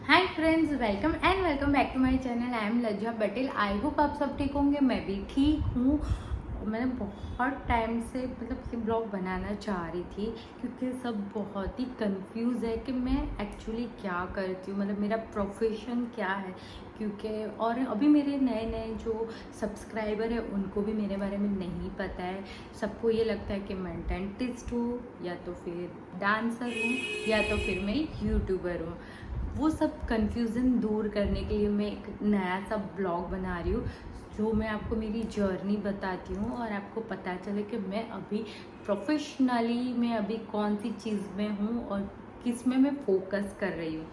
Hi friends, welcome back to my channel. I am Lajja Patel. I hope आप सब ठीक होंगे। मैं भी ठीक हूँ। मैंने बहुत टाइम से ये ब्लॉग बनाना चाह रही थी क्योंकि सब बहुत ही कंफ्यूज है कि मैं एक्चुअली क्या करती हूँ, मेरा प्रोफेशन क्या है। क्योंकि और अभी मेरे नए नए जो सब्सक्राइबर है उनको भी मेरे बारे में नहीं पता है। सबको ये लगता है कि मैं डेंटिस्ट हूँ या तो फिर डांसर हूँ या तो फिर मैं यूट्यूबर हूँ। वो सब कंफ्यूजन दूर करने के लिए मैं एक नया सा ब्लॉग बना रही हूँ जो मैं आपको मेरी जर्नी बताती हूँ और आपको पता चले कि मैं अभी प्रोफेशनली मैं अभी कौन सी चीज़ में हूँ और किस में मैं फोकस कर रही हूँ।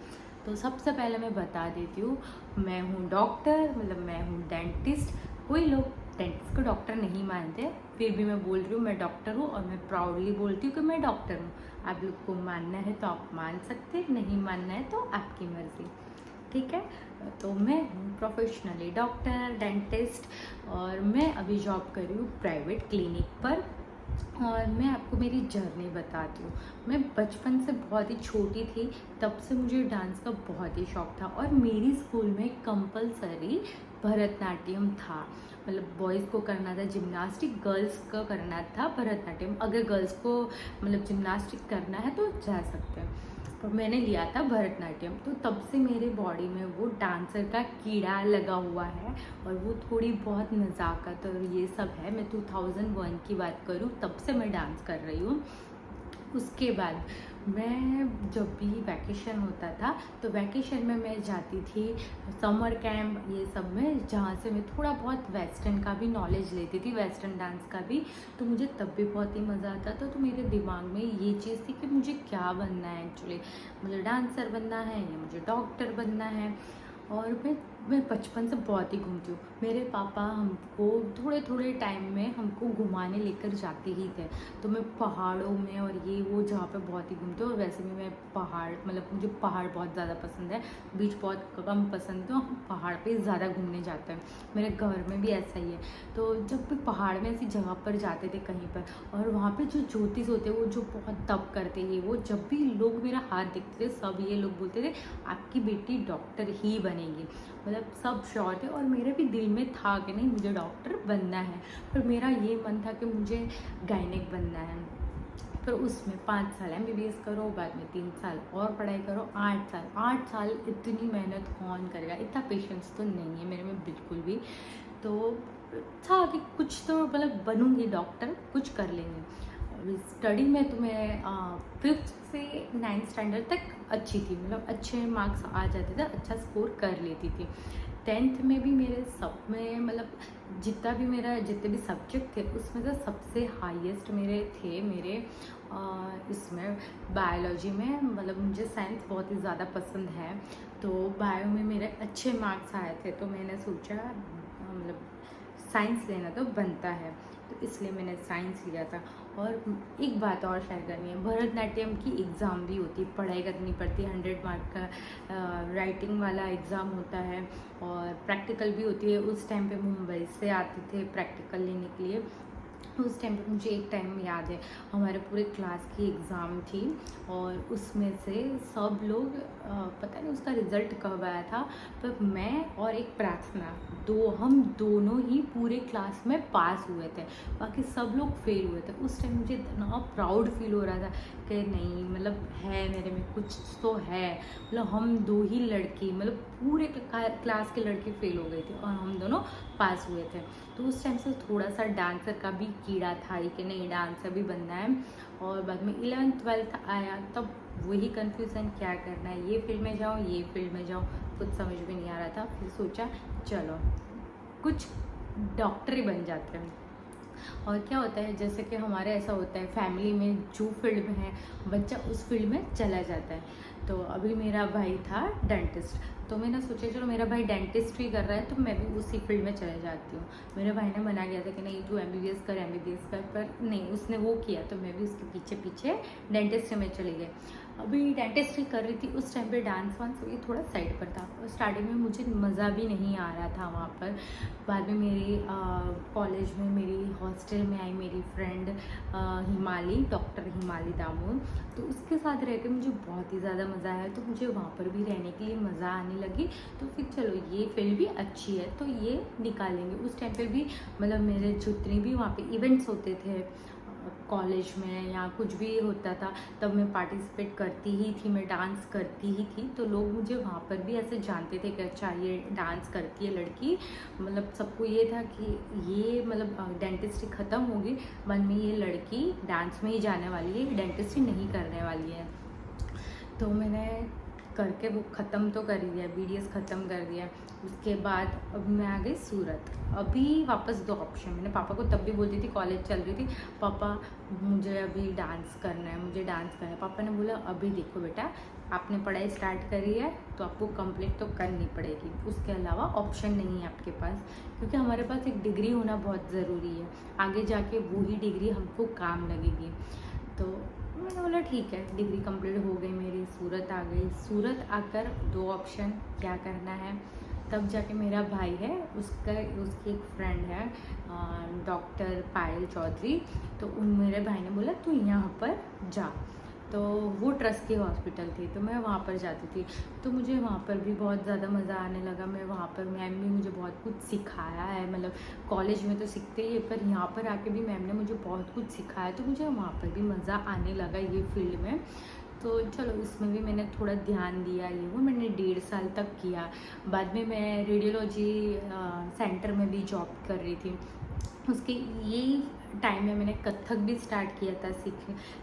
तो सबसे पहले मैं बता देती हूँ, मैं हूँ डॉक्टर, मैं हूँ डेंटिस्ट। कोई लोग डेंटिस्ट को डॉक्टर नहीं मानते, फिर भी मैं बोल रही हूँ मैं डॉक्टर हूँ और मैं प्राउडली बोलती हूँ कि मैं डॉक्टर हूँ। आप लोग को मानना है तो आप मान सकते, नहीं मानना है तो आपकी मर्ज़ी, ठीक है। तो मैं हूँ प्रोफेशनली डॉक्टर डेंटिस्ट और मैं अभी जॉब कर रही हूँ प्राइवेट क्लिनिक पर। और मैं आपको मेरी जर्नी बताती हूँ। मैं बचपन से बहुत ही छोटी थी तब से मुझे डांस का बहुत ही शौक था और मेरी स्कूल में कंपलसरी भरतनाट्यम था। बॉयज़ को करना था जिम्नास्टिक, गर्ल्स को करना था भरतनाट्यम। अगर गर्ल्स को जिम्नास्टिक करना है तो जा सकते हैं, पर मैंने लिया था भरतनाट्यम। तो तब से मेरे बॉडी में वो डांसर का कीड़ा लगा हुआ है और वो थोड़ी बहुत नज़ाकत और ये सब है। मैं 2001 की बात करूँ तब से मैं डांस कर रही हूँ। उसके बाद मैं जब भी वैकेशन होता था तो वैकेशन में मैं जाती थी समर कैंप ये सब में, जहाँ से मैं थोड़ा बहुत वेस्टर्न का भी नॉलेज लेती थी, वेस्टर्न डांस का भी। तो मुझे तब भी बहुत ही मज़ा आता था। तो मेरे दिमाग में ये चीज़ थी कि मुझे क्या बनना है एक्चुअली, मुझे डांसर बनना है या मुझे डॉक्टर बनना है। और मैं बचपन से बहुत ही घूमती हूँ। मेरे पापा हमको थोड़े थोड़े टाइम में हमको घुमाने लेकर जाते ही थे। तो मैं पहाड़ों में और ये वो जहाँ पे बहुत ही घूमती हूँ। और वैसे भी मैं पहाड़ मुझे पहाड़ बहुत ज़्यादा पसंद है, बीच बहुत कम पसंद है। तो हम पहाड़ पे ज़्यादा घूमने जाते हैं, मेरे घर में भी ऐसा ही है। तो जब भी पहाड़ में ऐसी जगह पर जाते थे कहीं पर, और वहाँ पे जो ज्योतिष होते हैं वो जो बहुत तप करते हैं, वो जब भी लोग मेरा हाथ देखते थे सब ये लोग बोलते थे आपकी बेटी डॉक्टर ही बनेगी। सब श्योर थे और मेरे भी दिल में था कि नहीं मुझे डॉक्टर बनना है। पर मेरा ये मन था कि मुझे गायनेक बनना है। पर उसमें 5 साल MBBS करो, बाद में 3 साल और पढ़ाई करो, 8 साल इतनी मेहनत कौन करेगा, इतना पेशेंस तो नहीं है मेरे में बिल्कुल भी। तो था कि कुछ तो बनूंगी डॉक्टर, कुछ कर लेंगे। स्टडी में तो मैं 5th से 9th स्टैंडर्ड तक अच्छी थी, अच्छे मार्क्स आ जाते थे, अच्छा स्कोर कर लेती थी। 10th में भी मेरे सब में जितने भी सब्जेक्ट थे उसमें से सबसे हाईएस्ट मेरे थे मेरे इसमें बायोलॉजी में। मुझे साइंस बहुत ही ज़्यादा पसंद है, तो बायो में मेरे अच्छे मार्क्स आए थे। तो मैंने सोचा साइंस लेना तो बनता है, तो इसलिए मैंने साइंस लिया था। और एक बात और शेयर करनी है, भरतनाट्यम की एग्ज़ाम भी होती है, पढ़ाई करनी पड़ती है, 100 मार्क का राइटिंग वाला एग्ज़ाम होता है और प्रैक्टिकल भी होती है। उस टाइम पे मुंबई से आते थे प्रैक्टिकल लेने के लिए। उस टाइम पे मुझे एक टाइम याद है, हमारे पूरे क्लास की एग्ज़ाम थी और उसमें से सब लोग पता नहीं उसका रिज़ल्ट कब आया था, पर मैं और एक प्रार्थना हम दोनों ही पूरे क्लास में पास हुए थे, बाकी सब लोग फेल हुए थे। उस टाइम मुझे इतना प्राउड फील हो रहा था कि नहीं है मेरे में कुछ तो है। हम दो ही लड़की पूरे क्लास के लड़के फेल हो गए थे और हम दोनों पास हुए थे। तो उस टाइम से थोड़ा सा डांसर का भी कीड़ा था ही कि नहीं डांसर भी बनना है। और बाद में 11th-12th आया तब वही कन्फ्यूज़न, क्या करना है, ये फील्ड में जाऊँ ये फील्ड में जाऊँ, कुछ समझ में नहीं आ रहा था। फिर सोचा चलो कुछ डॉक्टर ही बन जाते हैं। और क्या होता है, जैसे कि हमारे ऐसा होता है फैमिली में जो फील्ड में है बच्चा उस फील्ड में चला जाता है। तो अभी मेरा भाई था डेंटिस्ट, तो मैंने सोचा चलो मेरा भाई डेंटिस्ट ही कर रहा है तो मैं भी उसी फील्ड में चले जाती हूँ। मेरे भाई ने मना किया था कि नहीं तू MBBS कर, पर नहीं उसने वो किया तो मैं भी उसके पीछे पीछे डेंटिस्ट में चली गई। अभी डेंटिस्ट्री कर रही थी उस टाइम पे डांस वांस ये थोड़ा साइड पर था। और स्टार्टिंग में मुझे मज़ा भी नहीं आ रहा था वहाँ पर। बाद में मेरी कॉलेज में मेरी हॉस्टल में आई मेरी फ्रेंड हिमाली, डॉक्टर हिमाली दामोद, तो उसके साथ रह के मुझे बहुत ही ज़्यादा मज़ा आया। तो मुझे वहाँ पर भी रहने के लिए मज़ा आने लगी। तो फिर चलो ये फील्ड भी अच्छी है तो ये निकालेंगे। उस टाइम पे भी मतलब मेरे जितने भी वहाँ पे इवेंट्स होते थे कॉलेज में या कुछ भी होता था, तब मैं पार्टिसिपेट करती ही थी, मैं डांस करती ही थी। तो लोग मुझे वहाँ पर भी ऐसे जानते थे कि अच्छा ये डांस करती है लड़की। मतलब सबको ये था कि ये मतलब डेंटिस्ट्री ख़त्म होगी, बाद में ये लड़की डांस में ही जाने वाली है, डेंटिस्ट्री नहीं करने वाली है। तो मैंने करके वो ख़त्म तो कर ही दिया, BDS ख़त्म कर दिया। उसके बाद अब मैं आ गई सूरत। अभी वापस 2 ऑप्शन, मैंने पापा को तब भी बोलती थी, कॉलेज चल रही थी, पापा मुझे अभी डांस करना है, मुझे डांस करना है। पापा ने बोला अभी देखो बेटा, आपने पढ़ाई स्टार्ट करी है तो आपको कंप्लीट तो करनी पड़ेगी, उसके अलावा ऑप्शन नहीं है आपके पास, क्योंकि हमारे पास एक डिग्री होना बहुत ज़रूरी है, आगे जाके वही डिग्री हमको काम लगेगी। तो मैंने बोला ठीक है, डिग्री कंप्लीट हो गई मेरी, सूरत आ गई। सूरत आकर 2 ऑप्शन, क्या करना है। तब जाके मेरा भाई है, उसकी एक फ्रेंड है डॉक्टर पायल चौधरी, तो उन मेरे भाई ने बोला तू यहाँ पर जा। तो वो ट्रस्ट की हॉस्पिटल थी तो मैं वहाँ पर जाती थी। तो मुझे वहाँ पर भी बहुत ज़्यादा मज़ा आने लगा। मैं वहाँ पर, मैम भी मुझे बहुत कुछ सिखाया है, मतलब कॉलेज में तो सीखते ही, पर यहाँ पर आके भी मैम ने मुझे बहुत कुछ सिखाया। तो मुझे वहाँ पर भी मज़ा आने लगा ये फील्ड में। तो चलो इसमें भी मैंने थोड़ा ध्यान दिया, ये वो मैंने 1.5 साल तक किया। बाद में मैं रेडियोलॉजी सेंटर में भी जॉब कर रही थी। उसके यही टाइम में मैंने कथक भी स्टार्ट किया था,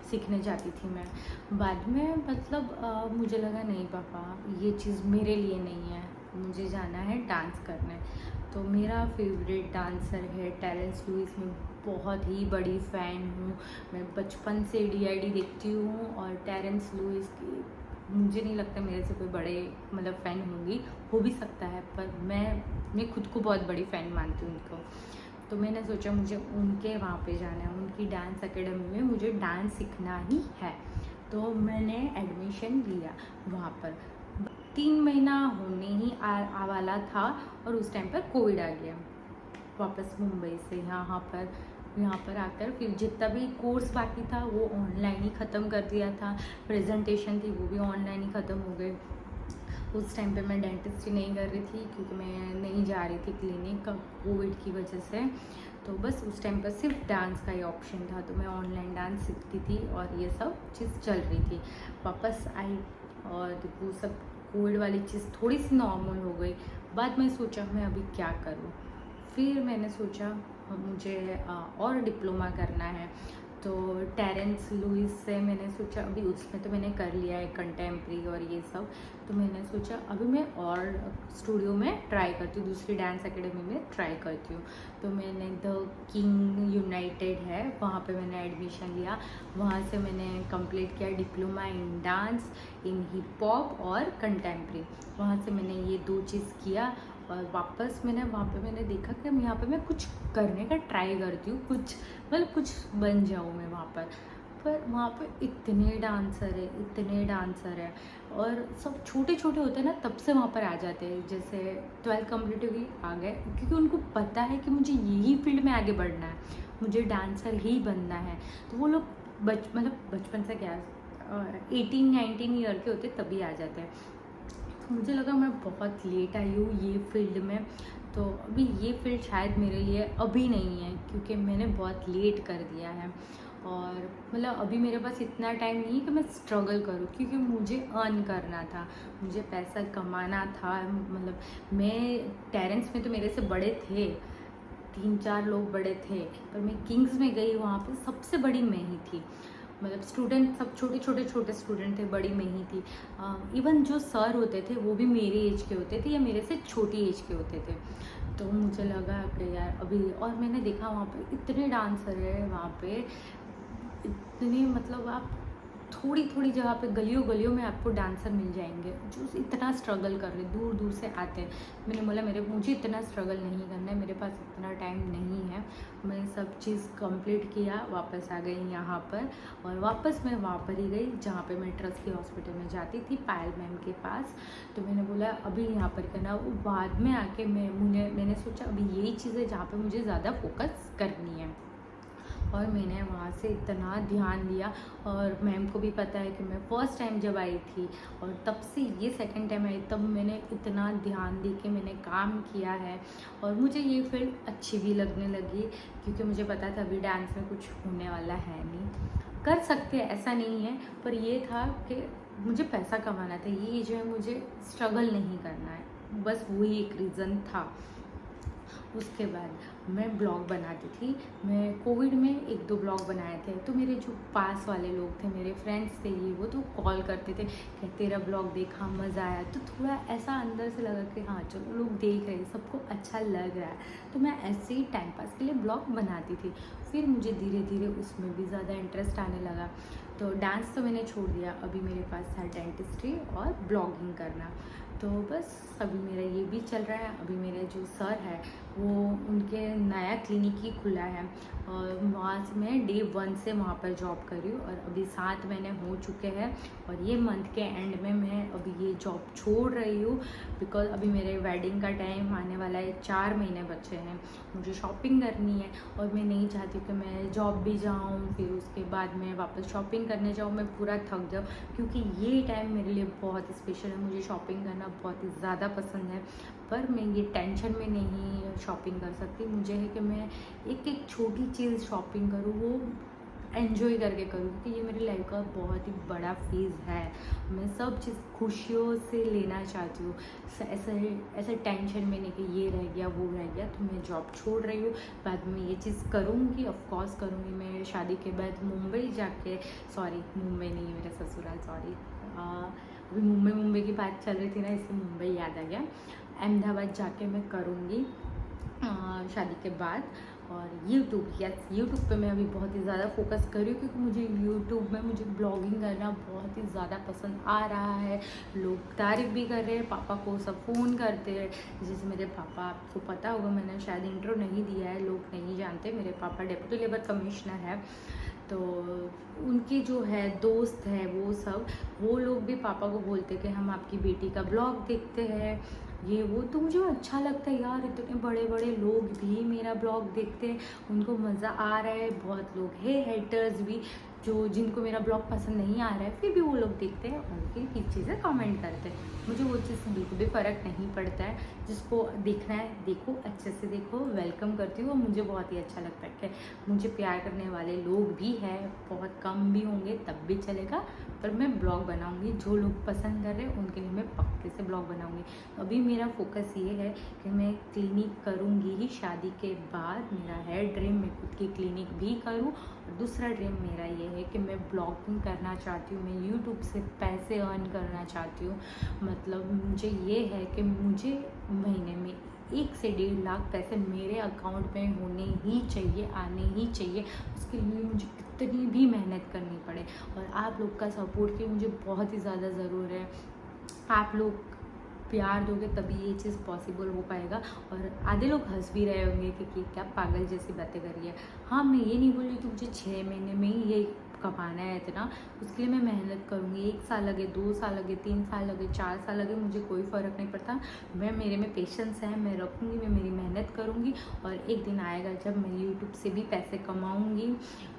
सीखने जाती थी मैं। बाद में मतलब मुझे लगा नहीं पापा ये चीज़ मेरे लिए नहीं है, मुझे जाना है डांस करने। तो मेरा फेवरेट डांसर है टेरेंस लुइस। मैं बहुत ही बड़ी फ़ैन हूँ, मैं बचपन से DID देखती हूँ। और टेरेंस लुइस की मुझे नहीं लगता मेरे से कोई बड़े मतलब फ़ैन होंगी, हो भी सकता है, पर मैं खुद को बहुत बड़ी फ़ैन मानती हूँ उनको। तो मैंने सोचा मुझे उनके वहाँ पे जाना है, उनकी डांस एकेडमी में मुझे डांस सीखना ही है। तो मैंने एडमिशन लिया वहाँ पर। 3 महीना होने ही आ वाला था और उस टाइम पर कोविड आ गया। वापस मुंबई से यहाँ पर आकर फिर जितना भी कोर्स बाकी था वो ऑनलाइन ही ख़त्म कर दिया था। प्रेजेंटेशन थी वो भी ऑनलाइन ही ख़त्म हो गई। उस टाइम पे मैं डेंटिस्ट्री नहीं कर रही थी क्योंकि मैं नहीं जा रही थी क्लिनिक कोविड की वजह से। तो बस उस टाइम पर सिर्फ डांस का ही ऑप्शन था, तो मैं ऑनलाइन डांस सीखती थी और ये सब चीज़ चल रही थी। वापस आई और वो सब कोविड वाली चीज़ थोड़ी सी नॉर्मल हो गई। बाद में सोचा मैं अभी क्या करूँ। फिर मैंने सोचा मुझे और डिप्लोमा करना है। तो टेरेंस लुइस से मैंने सोचा अभी उसमें तो मैंने कर लिया है कंटेम्प्री और ये सब। तो मैंने सोचा अभी मैं और स्टूडियो में ट्राई करती हूँ, दूसरी डांस एकेडमी में ट्राई करती हूँ। तो मैंने द किंग यूनाइटेड है वहाँ पे मैंने एडमिशन लिया। वहाँ से मैंने कंप्लीट किया diploma in dance, in hip hop और कंटेम्प्री। वहाँ से मैंने ये 2 चीज़ किया और वापस मैंने वहाँ पे मैंने देखा कि यहाँ पे मैं कुछ करने का ट्राई करती हूँ, कुछ मतलब कुछ बन जाऊँ मैं वहाँ पर वहाँ पे इतने डांसर है और सब छोटे छोटे होते हैं ना, तब से वहाँ पर आ जाते हैं। जैसे 12th कंप्लीट हुई आ गए, क्योंकि उनको पता है कि मुझे यही फील्ड में आगे बढ़ना है, मुझे डांसर ही बनना है। तो वो लोग बचपन से क्या 18-19 ईयर के होते तभी आ जाते हैं। तो मुझे लगा मैं बहुत लेट आई हूँ ये फील्ड में, तो अभी ये फील्ड शायद मेरे लिए अभी नहीं है क्योंकि मैंने बहुत लेट कर दिया है। और मतलब अभी मेरे पास इतना टाइम नहीं है कि मैं स्ट्रगल करूँ, क्योंकि मुझे अर्न करना था, मुझे पैसा कमाना था। मतलब मैं टेरेंस में तो मेरे से बड़े थे, 3-4 लोग बड़े थे, पर मैं किंग्स में गई, वहाँ पे सबसे बड़ी मैं ही थी। मतलब स्टूडेंट सब छोटे स्टूडेंट थे, बड़ी में ही थी। इवन जो सर होते थे वो भी मेरे एज के होते थे या मेरे से छोटी एज के होते थे। तो मुझे लगा कि यार अभी, और मैंने देखा वहाँ पे इतने डांसर है, वहाँ पे इतने मतलब आप थोड़ी थोड़ी जगह पे गलियों गलियों में आपको डांसर मिल जाएंगे जो इतना स्ट्रगल कर रहे, दूर दूर से आते हैं। मैंने बोला मुझे इतना स्ट्रगल नहीं करना है, मेरे पास इतना टाइम नहीं है। मैंने सब चीज़ कंप्लीट किया, वापस आ गई यहाँ पर, और वापस मैं वहाँ पर ही गई जहाँ पे मैं ट्रस्ट की हॉस्पिटल में जाती थी, पायल मैम के पास। तो मैंने बोला अभी यहाँ पर करना, वो बाद में आके मैंने सोचा अभी यही चीज़ है जहाँ पर मुझे ज़्यादा फोकस करनी है। और मैंने वहाँ से इतना ध्यान दिया, और मैम को भी पता है कि मैं फ़र्स्ट टाइम जब आई थी, और तब से ये सेकंड टाइम आई, तब मैंने इतना ध्यान दे के मैंने काम किया है। और मुझे ये फील्ड अच्छी भी लगने लगी, क्योंकि मुझे पता था अभी डांस में कुछ होने वाला है नहीं, कर सकते हैं ऐसा नहीं है, पर ये था कि मुझे पैसा कमाना था, ये जो है मुझे स्ट्रगल नहीं करना है, बस वही एक रीज़न था। उसके बाद मैं ब्लॉग बनाती थी, मैं कोविड में 1-2 ब्लॉग बनाए थे। तो मेरे जो पास वाले लोग थे, मेरे फ्रेंड्स थे, ये वो तो कॉल करते थे कि तेरा ब्लॉग देखा, मज़ा आया। तो थोड़ा ऐसा अंदर से लगा कि हाँ चलो लोग देख रहे हैं, सबको अच्छा लग रहा है, तो मैं ऐसे ही टाइम पास के लिए ब्लॉग बनाती थी। फिर मुझे धीरे धीरे उसमें भी ज़्यादा इंटरेस्ट आने लगा, तो डांस तो मैंने छोड़ दिया। अभी मेरे पास था डेंटिस्ट्री और ब्लॉगिंग करना, तो बस अभी मेरा ये भी चल रहा है। अभी मेरे जो सर है वो, उनके नया क्लिनिक ही खुला है, और वहाँ से मैं डे 1 से वहाँ पर जॉब कर रही हूँ, और अभी 7 महीने हो चुके हैं। और ये मंथ के एंड में मैं अभी ये जॉब छोड़ रही हूँ, बिकॉज अभी मेरे वेडिंग का टाइम आने वाला है, 4 महीने बचे हैं, मुझे शॉपिंग करनी है। और मैं नहीं चाहती कि मैं जॉब भी जाऊँ, फिर उसके बाद मैं वापस शॉपिंग करने जाऊँ, मैं पूरा थक जाऊँ, क्योंकि ये टाइम मेरे लिए बहुत स्पेशल है। मुझे शॉपिंग करना बहुत ही ज़्यादा पसंद है, पर मैं ये टेंशन में नहीं शॉपिंग कर सकती। मुझे है कि मैं एक एक छोटी चीज़ शॉपिंग करूँ, वो एंजॉय करके करूँ, क्योंकि ये मेरी लाइफ का बहुत ही बड़ा फेज़ है। मैं सब चीज़ खुशियों से लेना चाहती हूँ, ऐसे टेंशन में नहीं कि ये रह गया वो रह गया। तो मैं जॉब छोड़ रही हूँ, बाद में ये चीज़ करूँगी, ऑफ कोर्स करूँगी। मैं शादी के बाद मुंबई जाके, सॉरी मुंबई नहीं, मेरा ससुराल, सॉरी, अभी मुंबई की बात चल रही थी ना, इसलिए मुंबई याद आ गया। अहमदाबाद जाके मैं करूँगी शादी के बाद। और यूट्यूब पे मैं अभी बहुत ही ज़्यादा फोकस कर रही हूँ, क्योंकि मुझे यूट्यूब में मुझे ब्लॉगिंग करना बहुत ही ज़्यादा पसंद आ रहा है। लोग तारीफ़ भी कर रहे हैं, पापा को सब फ़ोन करते हैं। जैसे मेरे पापा, आपको पता होगा, मैंने शायद इंट्रो नहीं दिया है, लोग नहीं जानते, मेरे पापा डिप्टी लेबर कमिश्नर है। तो उनके जो है दोस्त है वो लोग भी पापा को बोलते कि हम आपकी बेटी का ब्लॉग देखते हैं, ये वो। तो मुझे अच्छा लगता है यार, इतने बड़े बड़े लोग भी मेरा ब्लॉग देखते हैं, उनको मज़ा आ रहा है। बहुत लोग हैं हेटर्स भी, जिनको मेरा ब्लॉग पसंद नहीं आ रहा है, फिर भी वो लोग देखते हैं और फिर पीछे से कमेंट करते हैं। मुझे वो चीज़ बिल्कुल भी फ़र्क नहीं पड़ता है, जिसको देखना है देखो, अच्छे से देखो, वेलकम करती हूँ। और मुझे बहुत ही अच्छा लगता है कि मुझे प्यार करने वाले लोग भी हैं, बहुत कम भी होंगे तब भी चलेगा, पर मैं ब्लॉग बनाऊँगी। जो लोग पसंद कर रहे हैं उनके लिए मैं पक्के से ब्लॉग बनाऊँगी। अभी मेरा फोकस ये है कि मैं क्लिनिक करूँगी ही शादी के बाद। मेरा है ड्रीम, मैं खुद की क्लिनिक भी करूँ। और दूसरा ड्रीम मेरा ये है कि मैं ब्लॉगिंग करना चाहती हूँ, मैं यूट्यूब से पैसे अर्न करना चाहती हूँ। मतलब मुझे ये है कि मुझे महीने में 1 से 1.5 लाख पैसे मेरे अकाउंट में होने ही चाहिए, आने ही चाहिए। उसके लिए मुझे कितनी भी मेहनत करनी पड़े, और आप लोग का सपोर्ट की मुझे बहुत ही ज़्यादा ज़रूर है। आप लोग प्यार दोगे तभी ये चीज़ पॉसिबल हो पाएगा। और आधे लोग हंस भी रहे होंगे कि क्या पागल जैसी बातें कर रही है। हाँ, मैं ये नहीं बोल रही कि मुझे 6 महीने में ही ये कमाना है इतना, उसके लिए मैं मेहनत करूँगी। 1 साल लगे, 2 साल लगे, 3 साल लगे, 4 साल लगे, मुझे कोई फ़र्क नहीं पड़ता। मेरे में पेशेंस है, मैं रखूँगी, मैं मेरी मेहनत करूँगी, और एक दिन आएगा जब मैं यूट्यूब से भी पैसे कमाऊँगी।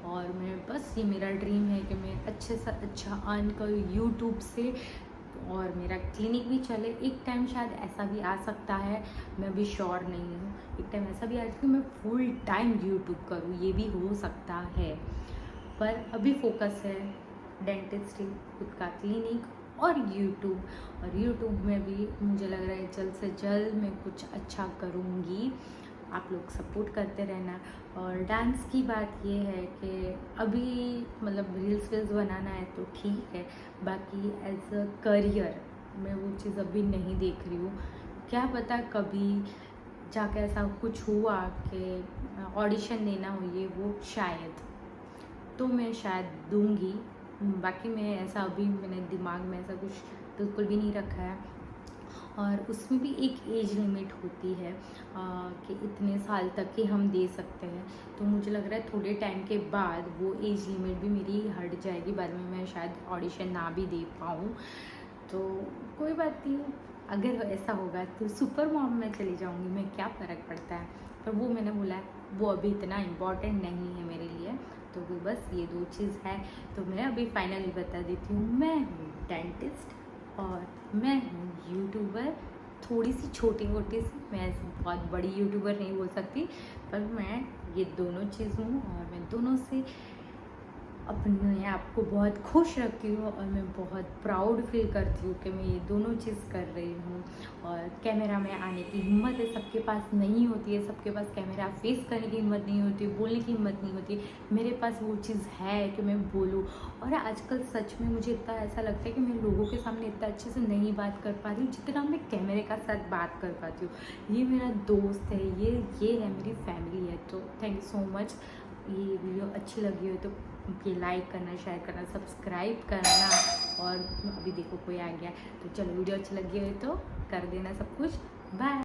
और मैं बस, ये मेरा ड्रीम है कि मैं अच्छे से अच्छा अर्न करूँ यूट्यूब से, और मेरा क्लिनिक भी चले। एक टाइम शायद ऐसा भी आ सकता है, मैं भी श्योर नहीं हूँ, एक टाइम ऐसा भी आ सकता है कि मैं फुल टाइम यूट्यूब करूँ, ये भी हो सकता है। पर अभी फोकस है डेंटिस्ट्री, खुद का क्लिनिक और यूट्यूब। और यूट्यूब में भी मुझे लग रहा है जल्द से जल्द मैं कुछ अच्छा करूँगी। आप लोग सपोर्ट करते रहना। और डांस की बात ये है कि अभी मतलब रील्स वील्स बनाना है तो ठीक है, बाकी एज अ करियर मैं वो चीज़ अभी नहीं देख रही हूँ। क्या पता कभी जाके ऐसा कुछ हुआ कि ऑडिशन देना हो, ये वो, शायद तो मैं शायद दूंगी, बाकी मैं ऐसा अभी मैंने दिमाग में ऐसा कुछ बिल्कुल भी नहीं रखा है। और उसमें भी एक एज लिमिट होती है कि इतने साल तक ही हम दे सकते हैं। तो मुझे लग रहा है थोड़े टाइम के बाद वो एज लिमिट भी मेरी हट जाएगी, बाद में मैं शायद ऑडिशन ना भी दे पाऊँ। तो कोई बात नहीं, अगर ऐसा होगा तो सुपर मॉम में चली जाऊँगी, मैं क्या फ़र्क पड़ता है। पर वो मैंने बोला है वो अभी इतना इम्पॉर्टेंट नहीं है मेरे लिए। तो वो बस ये 2 चीज़ है। तो मैं अभी फाइनली बता देती हूँ, मैं हूँ डेंटिस्ट और मैं हूँ यूट्यूबर। थोड़ी सी छोटी-मोटी सी, मैं ऐसी बहुत बड़ी यूट्यूबर नहीं बोल सकती, पर मैं ये दोनों चीज़ हूँ और मैं दोनों से अपने आप को बहुत खुश रखती हूँ और मैं बहुत प्राउड फील करती हूँ कि मैं ये दोनों चीज़ कर रही हूँ। और कैमरा में आने की हिम्मत है सबके पास नहीं होती है, सबके पास कैमरा फेस करने की हिम्मत नहीं होती, बोलने की हिम्मत नहीं होती। मेरे पास वो चीज़ है कि मैं बोलूँ। और आजकल सच में मुझे इतना ऐसा लगता है कि मैं लोगों के सामने इतना अच्छे से नहीं बात कर पा रही हूँ जितना मैं कैमरे का साथ बात कर पाती हूँ। ये मेरा दोस्त है, ये है मेरी फैमिली है। तो थैंक यू सो मच। ये वीडियो अच्छी लगी हो तो ये लाइक करना, शेयर करना, सब्सक्राइब करना। और अभी देखो कोई आ गया, तो चलो वीडियो अच्छी लगी हो तो कर देना सब कुछ। बाय।